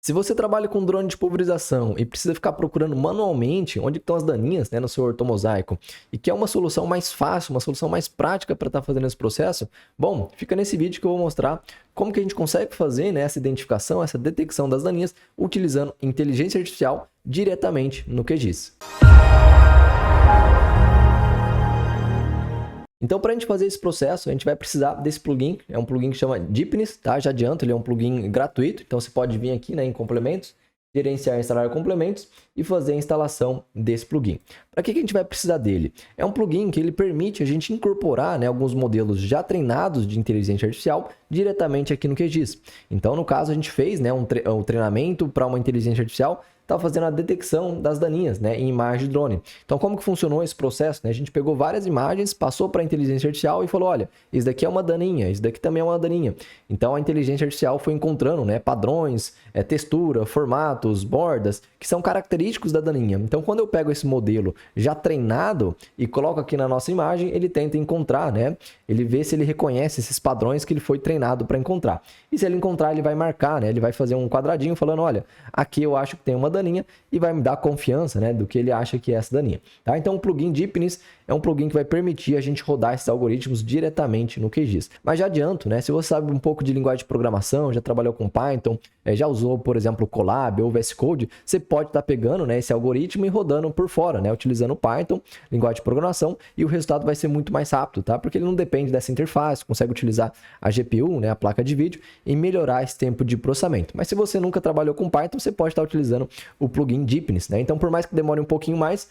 Se você trabalha com drone de pulverização e precisa ficar procurando manualmente onde estão as daninhas, né, no seu ortomosaico, e quer uma solução mais fácil, uma solução mais prática para estar fazendo esse processo, bom, fica nesse vídeo que eu vou mostrar como que a gente consegue fazer, né, essa identificação, essa detecção das daninhas utilizando inteligência artificial diretamente no QGIS. Então, para a gente fazer esse processo, a gente vai precisar desse plugin. É um plugin que chama Deepness, tá? Já adianto, ele é um plugin gratuito. Então, você pode vir aqui, né, em complementos, gerenciar e instalar complementos e fazer a instalação desse plugin. Para que a gente vai precisar dele? É um plugin que ele permite a gente incorporar, né, alguns modelos já treinados de inteligência artificial diretamente aqui no QGIS. Então, no caso, a gente fez, né, um treinamento para uma inteligência artificial, está fazendo a detecção das daninhas, né, em imagem de drone. Então, como que funcionou esse processo? Né? A gente pegou várias imagens, passou para a inteligência artificial e falou, olha, isso daqui é uma daninha, isso daqui também é uma daninha. Então, a inteligência artificial foi encontrando, né, padrões, textura, formatos, bordas, que são característicos da daninha. Então, quando eu pego esse modelo já treinado e coloco aqui na nossa imagem, ele tenta encontrar, né? Ele vê se ele reconhece esses padrões que ele foi treinado para encontrar. E se ele encontrar, ele vai marcar, né? Ele vai fazer um quadradinho falando, olha, aqui eu acho que tem uma daninha e vai me dar confiança, né, do que ele acha que é essa daninha. Tá? Então, o plugin Deepness é um plugin que vai permitir a gente rodar esses algoritmos diretamente no QGIS. Mas já adianto, né, se você sabe um pouco de linguagem de programação, já trabalhou com Python, já usou, por exemplo, o Colab ou o VS Code, você pode estar pegando, né, esse algoritmo e rodando por fora, né, utilizando Python, linguagem de programação, e o resultado vai ser muito mais rápido, tá? Porque ele não depende dessa interface, consegue utilizar a GPU, né, a placa de vídeo, e melhorar esse tempo de processamento. Mas se você nunca trabalhou com Python, você pode estar utilizando o plugin Deepness, né? Então, por mais que demore um pouquinho mais,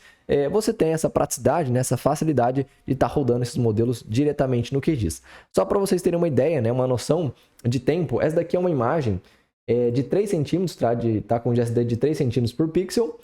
você tem essa praticidade, né, essa facilidade de estar rodando esses modelos diretamente no QGIS. Só para vocês terem uma ideia, né, uma noção de tempo, essa daqui é uma imagem de 3 centímetros, tá com GSD de 3 centímetros por pixel,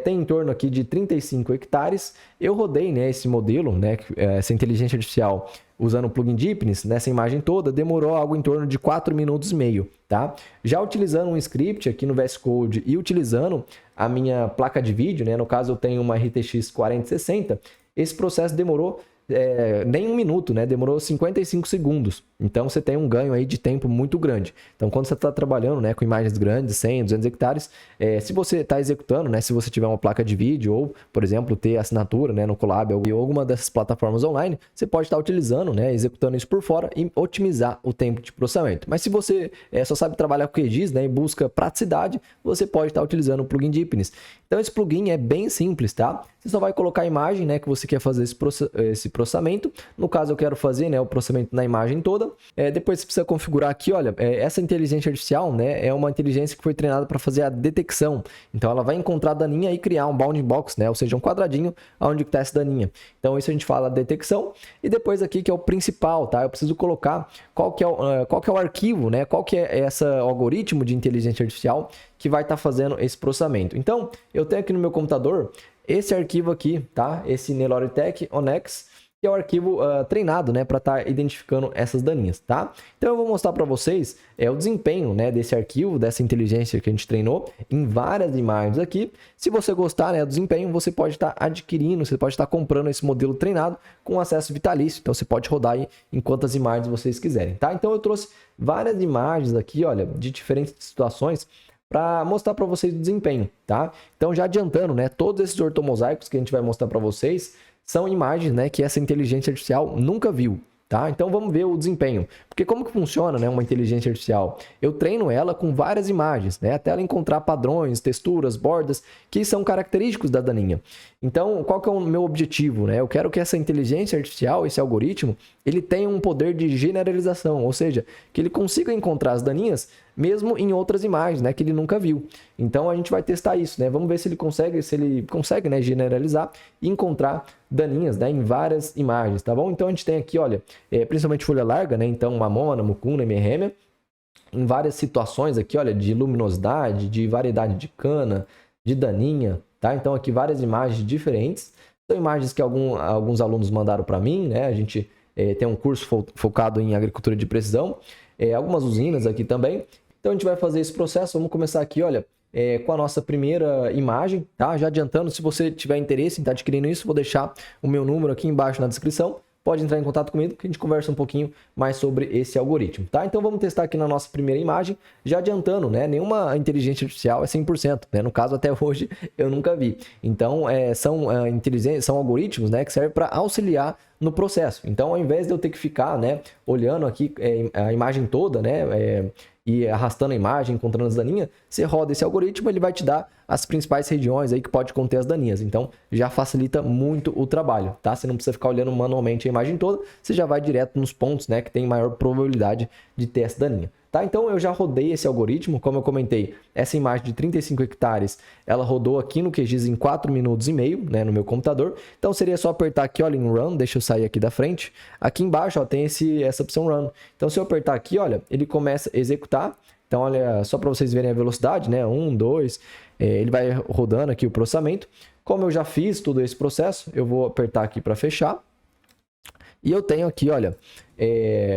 tem em torno aqui de 35 hectares. Eu rodei, né, esse modelo, né, essa inteligência artificial, usando o plugin Deepness, nessa imagem toda, demorou algo em torno de 4 minutos e meio, tá? Já utilizando um script aqui no VS Code e utilizando a minha placa de vídeo, né, no caso eu tenho uma RTX 4060, esse processo demorou nem 1 minuto, né? Demorou 55 segundos. Então, você tem um ganho aí de tempo muito grande. Então, quando você está trabalhando, né, com imagens grandes, 100, 200 hectares, se você está executando, né, se você tiver uma placa de vídeo ou, por exemplo, ter assinatura, né, no Colab ou alguma dessas plataformas online, você pode estar utilizando, né, executando isso por fora e otimizar o tempo de processamento. Mas se você só sabe trabalhar com QGIS, né, e busca praticidade, você pode estar utilizando o plugin Deepness. Então, esse plugin é bem simples, tá? Você só vai colocar a imagem, né, que você quer fazer esse processamento. No caso, eu quero fazer, né, o processamento na imagem toda. Depois você precisa configurar aqui, olha, essa inteligência artificial, né, é uma inteligência que foi treinada para fazer a detecção. Então, ela vai encontrar a daninha e criar um bounding box, né, ou seja, um quadradinho onde está essa daninha. Então, isso a gente fala detecção. E depois aqui, que é o principal, tá? Eu preciso colocar qual que é o arquivo, né, qual que é esse algoritmo de inteligência artificial que vai estar fazendo esse processamento. Então, eu tenho aqui no meu computador esse arquivo aqui, tá? Esse Neloritech Onex, que é o arquivo treinado, né, para estar identificando essas daninhas, tá? Então eu vou mostrar para vocês o desempenho, né, desse arquivo, dessa inteligência que a gente treinou em várias imagens aqui. Se você gostar, né, do desempenho, você pode estar adquirindo, você pode estar comprando esse modelo treinado com acesso vitalício. Então você pode rodar aí em quantas imagens vocês quiserem, tá? Então eu trouxe várias imagens aqui, olha, de diferentes situações para mostrar para vocês o desempenho, tá? Então já adiantando, né, todos esses ortomosaicos que a gente vai mostrar para vocês são imagens, né, que essa inteligência artificial nunca viu, tá? Então vamos ver o desempenho. Porque como que funciona, né, uma inteligência artificial? Eu treino ela com várias imagens, né, até ela encontrar padrões, texturas, bordas que são característicos da daninha. Então, qual que é o meu objetivo, né? Eu quero que essa inteligência artificial, esse algoritmo, ele tenha um poder de generalização, ou seja, que ele consiga encontrar as daninhas mesmo em outras imagens, né, que ele nunca viu. Então a gente vai testar isso, né? Vamos ver se ele consegue, né, generalizar e encontrar daninhas, né, em várias imagens, tá bom? Então a gente tem aqui, olha, principalmente folha larga, né? Então mamona, mucuna, hemérrhea, em várias situações aqui, olha, de luminosidade, de variedade de cana, de daninha, tá? Então aqui várias imagens diferentes. São imagens que alguns alunos mandaram para mim, né? A gente tem um curso focado em agricultura de precisão, algumas usinas aqui também. Então a gente vai fazer esse processo. Vamos começar aqui, olha, com a nossa primeira imagem, tá? Já adiantando, se você tiver interesse em estar adquirindo isso, vou deixar o meu número aqui embaixo na descrição. pode entrar em contato comigo que a gente conversa um pouquinho mais sobre esse algoritmo, tá? Então vamos testar aqui na nossa primeira imagem, já adiantando, né? Nenhuma inteligência artificial é 100%, né? No caso, até hoje, eu nunca vi. Então, são algoritmos, né, que servem para auxiliar no processo. Então, ao invés de eu ter que ficar, né, olhando aqui a imagem toda, né, e arrastando a imagem, encontrando as daninhas, você roda esse algoritmo, ele vai te dar as principais regiões aí que pode conter as daninhas. Então, já facilita muito o trabalho, tá? Você não precisa ficar olhando manualmente a imagem toda, você já vai direto nos pontos, né, que tem maior probabilidade de ter essa daninha. Tá, então eu já rodei esse algoritmo, como eu comentei, essa imagem de 35 hectares, ela rodou aqui no QGIS em 4 minutos e meio, né, no meu computador. Então seria só apertar aqui, olha, em Run, deixa eu sair aqui da frente. Aqui embaixo, ó, tem essa opção Run. Então se eu apertar aqui, olha, ele começa a executar. Então olha, só para vocês verem a velocidade, né, 1, 2, ele vai rodando aqui o processamento. Como eu já fiz todo esse processo, eu vou apertar aqui para fechar. E eu tenho aqui, olha,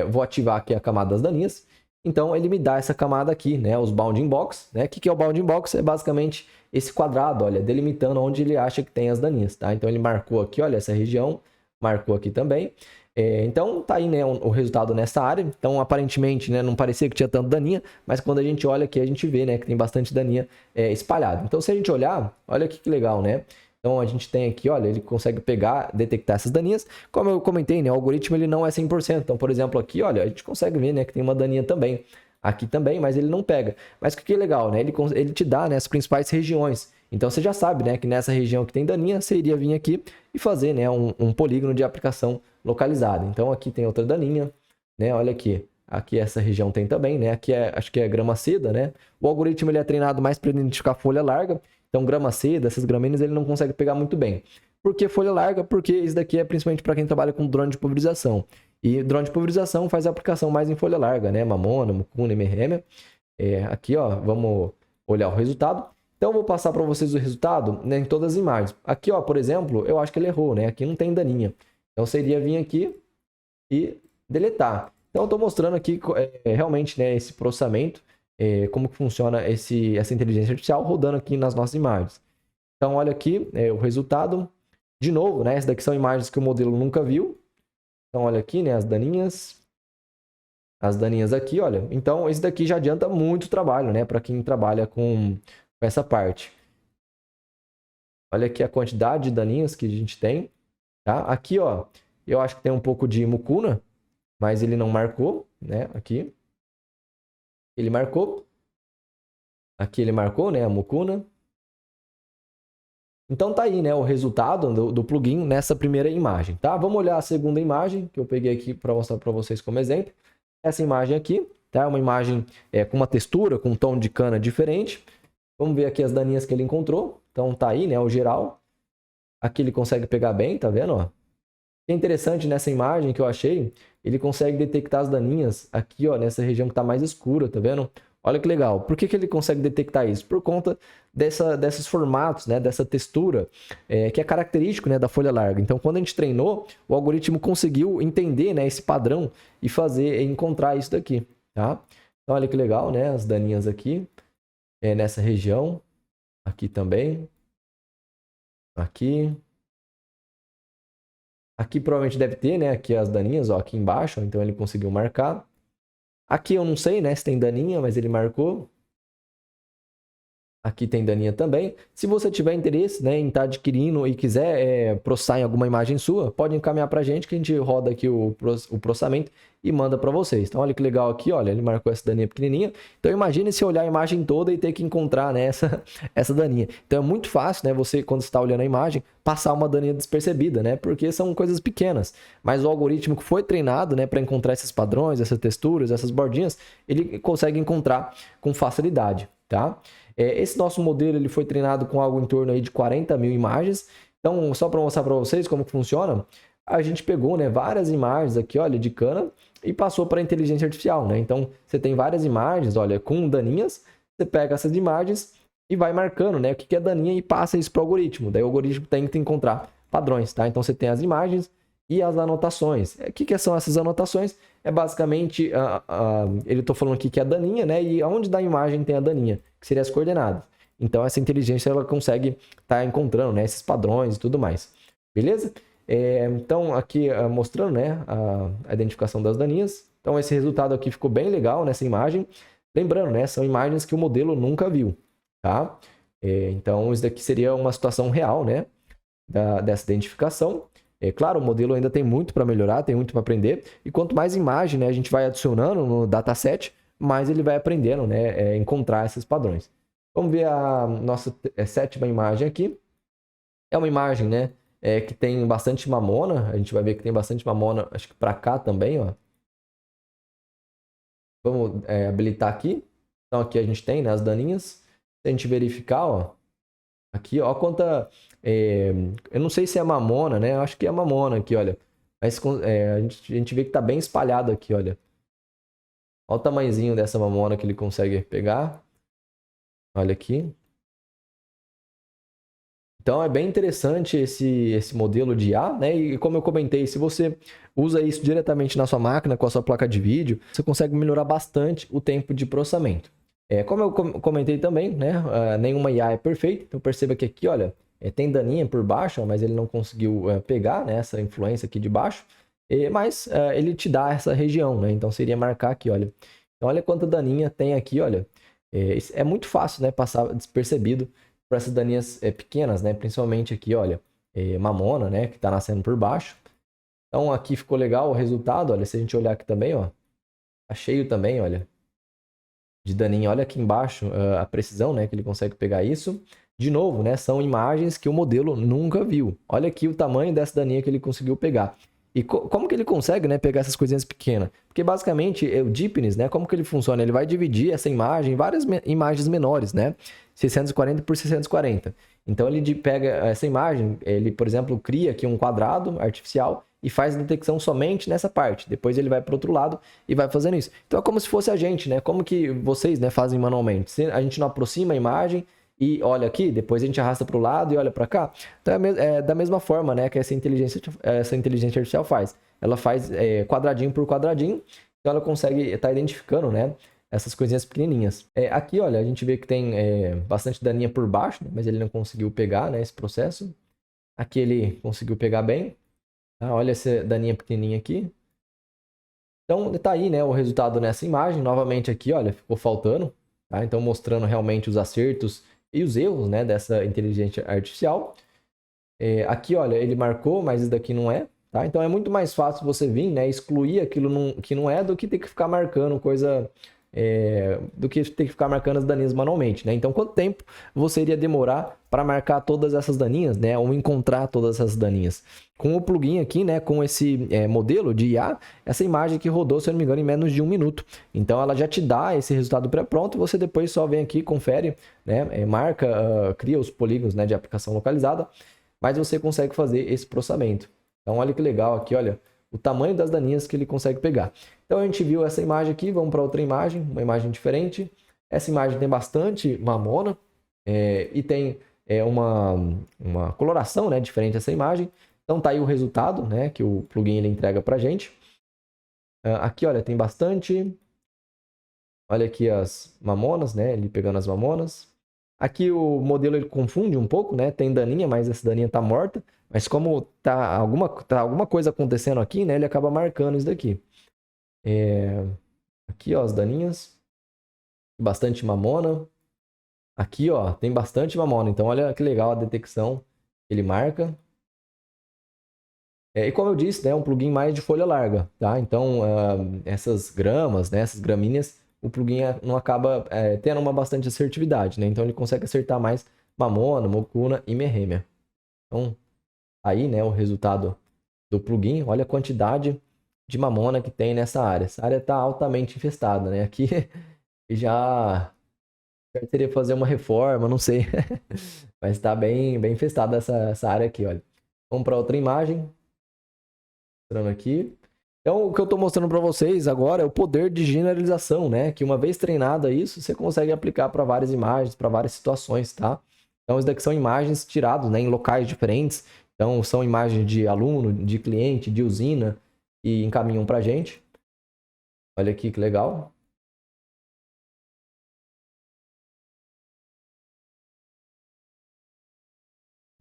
vou ativar aqui a camada das daninhas. Então, ele me dá essa camada aqui, né? Os bounding box, né? O que é o bounding box? É basicamente esse quadrado, olha, delimitando onde ele acha que tem as daninhas, tá? Então, ele marcou aqui, olha, essa região, marcou aqui também. Então, tá aí, né, o resultado nessa área. Então, aparentemente, né, não parecia que tinha tanto daninha, mas quando a gente olha aqui, a gente vê, né, que tem bastante daninha espalhada. Então, se a gente olhar, olha aqui que legal, né? Então, a gente tem aqui, olha, ele consegue pegar, detectar essas daninhas. Como eu comentei, né, o algoritmo ele não é 100%. Então, por exemplo, aqui, olha, a gente consegue ver, né, que tem uma daninha também. Aqui também, mas ele não pega. Mas o que é legal, né? Ele te dá, né, as principais regiões. Então, você já sabe, né, que nessa região que tem daninha, você iria vir aqui e fazer, né, um polígono de aplicação localizada. Então, aqui tem outra daninha, né? Olha aqui. Aqui essa região tem também, né? Aqui acho que é grama seda, né? O algoritmo ele é treinado mais para identificar folha larga. Então, grama seda, essas gramíneas, ele não consegue pegar muito bem. Por que folha larga? Porque isso daqui é principalmente para quem trabalha com drone de pulverização. E drone de pulverização faz a aplicação mais em folha larga, né? Mamona, mucuna, emerrêmia. Aqui, ó, vamos olhar o resultado. Então, eu vou passar para vocês o resultado, né, em todas as imagens. Aqui, ó, por exemplo, eu acho que ele errou, né? Aqui não tem daninha. Então, seria vir aqui e deletar. Então, eu estou mostrando aqui realmente, né, esse processamento, como que funciona essa inteligência artificial rodando aqui nas nossas imagens. Então, olha aqui o resultado. De novo, né, essas daqui são imagens que o modelo nunca viu. Então, olha aqui, né, as daninhas. As daninhas aqui, olha. Então, esse daqui já adianta muito trabalho, né, para quem trabalha com essa parte. Olha aqui a quantidade de daninhas que a gente tem. Tá? Aqui, ó, eu acho que tem um pouco de mucuna, mas ele não marcou, né, aqui. Ele marcou. Aqui ele marcou, né, a mucuna. Então tá aí, né, o resultado do plugin nessa primeira imagem, tá? Vamos olhar a segunda imagem que eu peguei aqui para mostrar para vocês como exemplo. Essa imagem aqui, tá? Uma imagem com uma textura, com um tom de cana diferente. Vamos ver aqui as daninhas que ele encontrou. Então tá aí, né, o geral. Aqui ele consegue pegar bem, tá vendo, ó? O que é interessante nessa imagem que eu achei, ele consegue detectar as daninhas aqui, ó, nessa região que está mais escura, tá vendo? Olha que legal. Por que ele consegue detectar isso? Por conta desses formatos, né, dessa textura, que é característico, né, da folha larga. Então, quando a gente treinou, o algoritmo conseguiu entender, né, esse padrão e encontrar isso daqui, tá? Então, olha que legal, né, as daninhas aqui, nessa região, aqui também, aqui. Aqui provavelmente deve ter, né? Aqui as daninhas, ó, aqui embaixo, ó, então ele conseguiu marcar. Aqui eu não sei, né, se tem daninha, mas ele marcou. Aqui tem daninha também. Se você tiver interesse, né, em estar adquirindo e quiser processar em alguma imagem sua, pode encaminhar para a gente que a gente roda aqui o processamento e manda para vocês. Então, olha que legal aqui, olha, ele marcou essa daninha pequenininha. Então, imagine se olhar a imagem toda e ter que encontrar, né, essa daninha. Então, é muito fácil, né, você, quando está olhando a imagem, passar uma daninha despercebida, né, porque são coisas pequenas. Mas o algoritmo que foi treinado, né, para encontrar esses padrões, essas texturas, essas bordinhas, ele consegue encontrar com facilidade, tá? Esse nosso modelo ele foi treinado com algo em torno aí de 40 mil imagens. Então, só para mostrar para vocês como que funciona, a gente pegou, né, várias imagens aqui, olha, de cana e passou para a inteligência artificial, né? Então, você tem várias imagens, olha, com daninhas, você pega essas imagens e vai marcando, né, o que é daninha e passa isso para o algoritmo. Daí o algoritmo tem que encontrar padrões, tá? Então, você tem as imagens e as anotações. O que são essas anotações? É basicamente, ele está falando aqui que é a daninha, né? E onde da imagem tem a daninha, que seria as coordenadas. Então, essa inteligência ela consegue estar encontrando, né, esses padrões e tudo mais. Beleza? Então, aqui mostrando, né, a identificação das daninhas. Então, esse resultado aqui ficou bem legal nessa imagem. Lembrando, né, são imagens que o modelo nunca viu, tá? Então, isso daqui seria uma situação real, né, dessa identificação. Claro, o modelo ainda tem muito para melhorar, tem muito para aprender. E quanto mais imagem, né, a gente vai adicionando no dataset, mais ele vai aprendendo, né, encontrar esses padrões. Vamos ver a nossa sétima imagem aqui. É uma imagem, né, que tem bastante mamona. A gente vai ver que tem bastante mamona, acho que para cá também, ó. Vamos habilitar aqui. Então aqui a gente tem, né, as daninhas. Se a gente verificar, ó, aqui, ó, quanta... eu não sei se é mamona, né? Eu acho que é mamona aqui, olha. Mas a gente vê que tá bem espalhado aqui, olha. Olha o tamanhozinho dessa mamona que ele consegue pegar. Olha aqui. Então é bem interessante esse modelo de IA, né? E como eu comentei, se você usa isso diretamente na sua máquina, com a sua placa de vídeo, você consegue melhorar bastante o tempo de processamento. Como eu comentei também, né? Nenhuma IA é perfeita. Então perceba que aqui, olha, tem daninha por baixo, mas ele não conseguiu pegar, né, essa influência aqui de baixo. Mas ele te dá essa região, né? Então seria marcar aqui, olha. Então olha quanta daninha tem aqui, olha. É muito fácil, né, passar despercebido para essas daninhas pequenas, né? Principalmente aqui, olha, mamona, né? Que está nascendo por baixo. Então aqui ficou legal o resultado, olha. Se a gente olhar aqui também, ó, tá cheio também, olha, de daninha. Olha aqui embaixo a precisão, né? Que ele consegue pegar isso. De novo, né? São imagens que o modelo nunca viu. Olha aqui o tamanho dessa daninha que ele conseguiu pegar. E como que ele consegue, né, pegar essas coisinhas pequenas? Porque basicamente o Deepness, né, como que ele funciona? Ele vai dividir essa imagem em várias imagens menores, né? 640 por 640. Então ele pega essa imagem, ele, por exemplo, cria aqui um quadrado artificial e faz a detecção somente nessa parte. Depois ele vai para o outro lado e vai fazendo isso. Então é como se fosse a gente, né? Como que vocês, né, fazem manualmente? A gente não aproxima a imagem e olha aqui, depois a gente arrasta para o lado e olha para cá. Então é da mesma forma, né, que essa inteligência artificial faz. Ela faz quadradinho por quadradinho, então ela consegue estar identificando, né, essas coisinhas pequenininhas. Aqui, olha, a gente vê que tem bastante daninha por baixo, né, mas ele não conseguiu pegar, né, esse processo. Aqui ele conseguiu pegar bem. Tá? Olha essa daninha pequenininha aqui. Então, tá aí, né, o resultado nessa imagem. Novamente aqui, olha, ficou faltando. Tá? Então, mostrando realmente os acertos e os erros, né, dessa inteligência artificial. Aqui, olha, ele marcou, mas isso daqui não é. Tá? Então, é muito mais fácil você vir, né, excluir aquilo que não é do que ter que ficar marcando coisa... do que ter que ficar marcando as daninhas manualmente, né? Então, quanto tempo você iria demorar para marcar todas essas daninhas, né? Ou encontrar todas essas daninhas? Com o plugin aqui, né? Com esse modelo de IA, essa imagem que rodou, se eu não me engano, em menos de 1 minuto. Então, ela já te dá esse resultado pré-pronto. Você depois só vem aqui, confere, né? Marca, cria os polígonos, né, de aplicação localizada, mas você consegue fazer esse processamento. Então, olha que legal aqui, olha, o tamanho das daninhas que ele consegue pegar. Então, a gente viu essa imagem aqui, vamos para outra imagem, uma imagem diferente. Essa imagem tem bastante mamona e tem uma coloração, né, diferente dessa imagem. Então, tá aí o resultado, né, que o plugin ele entrega para a gente. Aqui, olha, tem bastante. Olha aqui as mamonas, né, ele pegando as mamonas. Aqui o modelo ele confunde um pouco, né? Tem daninha, mas essa daninha tá morta. Mas como tá alguma coisa acontecendo aqui, né? Ele acaba marcando isso daqui. Aqui, ó, as daninhas. Bastante mamona. Aqui, ó, tem bastante mamona. Então, olha que legal a detecção que ele marca. E como eu disse, né? É um plugin mais de folha larga, tá? Então, essas gramas, né? Essas gramíneas, o plugin não acaba tendo uma bastante assertividade, né? Então, ele consegue acertar mais mamona, mucuna e merrêmia. Então, aí, né, o resultado do plugin, olha a quantidade de mamona que tem nessa área. Essa área está altamente infestada, né? Aqui já teria que fazer uma reforma, não sei. Mas está bem infestada essa área aqui, olha. Vamos para outra imagem. Mostrando aqui. Então, o que eu estou mostrando para vocês agora é o poder de generalização, né? Que uma vez treinada isso, você consegue aplicar para várias imagens, para várias situações, tá? Então, isso daqui são imagens tiradas, né, em locais diferentes. Então, são imagens de aluno, de cliente, de usina e encaminham para a gente. Olha aqui que legal.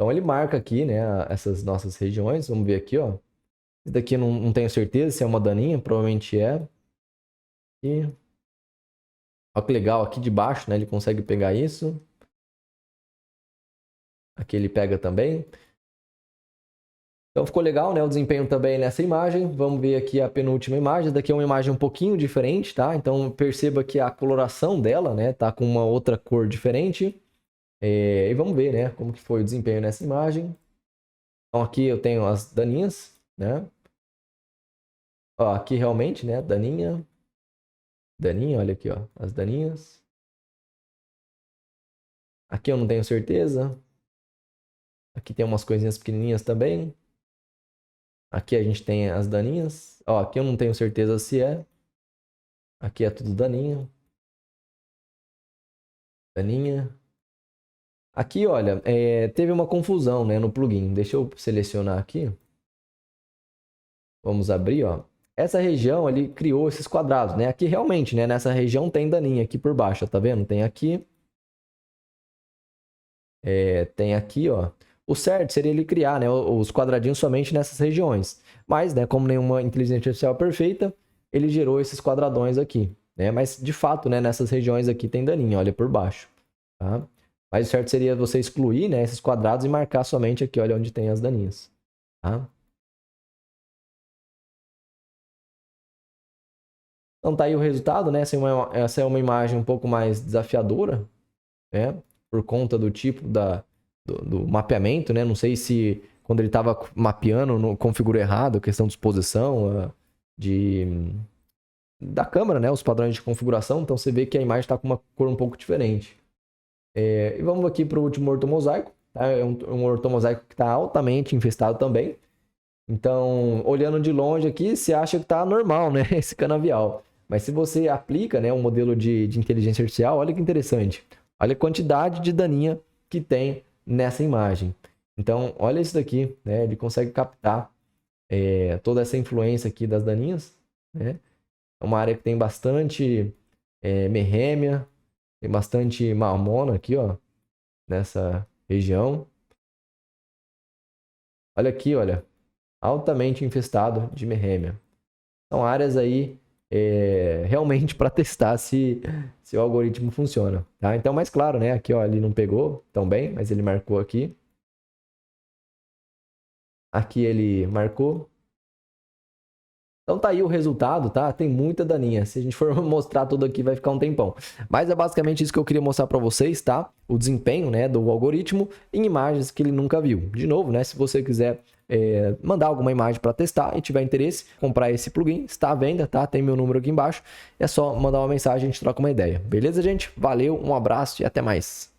Então ele marca aqui, né, essas nossas regiões. Vamos ver aqui, ó. Esse daqui eu não tenho certeza se é uma daninha, provavelmente é. E olha que legal, aqui de baixo, né, ele consegue pegar isso. Aqui ele pega também. Então ficou legal, né, o desempenho também nessa imagem. Vamos ver aqui a penúltima imagem. Essa daqui é uma imagem um pouquinho diferente, tá? Então perceba que a coloração dela, né, tá com uma outra cor diferente. E vamos ver, né, como que foi o desempenho nessa imagem. Então aqui eu tenho as daninhas, né? Ó, aqui realmente, né, daninha. Daninha, olha aqui, ó, as daninhas. Aqui eu não tenho certeza. Aqui tem umas coisinhas pequenininhas também. Aqui a gente tem as daninhas. Ó, aqui eu não tenho certeza se é. Aqui é tudo daninha. Daninha. Aqui, olha, teve uma confusão, né, no plugin. Deixa eu selecionar aqui. Vamos abrir, ó. Essa região ele criou esses quadrados, né? Aqui realmente, né, nessa região tem daninha aqui por baixo, tá vendo? Tem aqui. Tem aqui, ó. O certo seria ele criar, né, os quadradinhos somente nessas regiões. Mas, né, como nenhuma inteligência artificial perfeita, ele gerou esses quadradões aqui, né? Mas, de fato, né, nessas regiões aqui tem daninha, olha, por baixo, tá? Mas o certo seria você excluir, né, esses quadrados e marcar somente aqui, olha, onde tem as daninhas, tá? Então tá aí o resultado, né? Essa é uma imagem um pouco mais desafiadora, né? Por conta do tipo do mapeamento, né? Não sei se quando ele estava mapeando não configurou errado a questão de exposição da câmera, né? Os padrões de configuração. Então você vê que a imagem está com uma cor um pouco diferente. E vamos aqui para o último ortomosaico. Tá? É um ortomosaico que está altamente infestado também. Então, olhando de longe aqui, você acha que está normal, né? Esse canavial. Mas se você aplica, né, um modelo de inteligência artificial, olha que interessante. Olha a quantidade de daninha que tem nessa imagem. Então, olha isso daqui, né? Ele consegue captar toda essa influência aqui das daninhas, né? É uma área que tem bastante merrêmia, tem bastante mamona aqui, ó, nessa região. Olha aqui, olha, altamente infestado de merrêmia. São áreas aí realmente para testar se o algoritmo funciona, tá? Então, mais claro, né? Aqui, ó, ele não pegou tão bem, mas ele marcou aqui. Aqui ele marcou. Então tá aí o resultado, tá? Tem muita daninha. Se a gente for mostrar tudo aqui, vai ficar um tempão. Mas é basicamente isso que eu queria mostrar para vocês, tá? O desempenho, né, do algoritmo em imagens que ele nunca viu. De novo, né? Se você quiser mandar alguma imagem para testar e tiver interesse, comprar esse plugin, está à venda, tá? Tem meu número aqui embaixo. É só mandar uma mensagem, a gente troca uma ideia. Beleza, gente? Valeu, um abraço e até mais.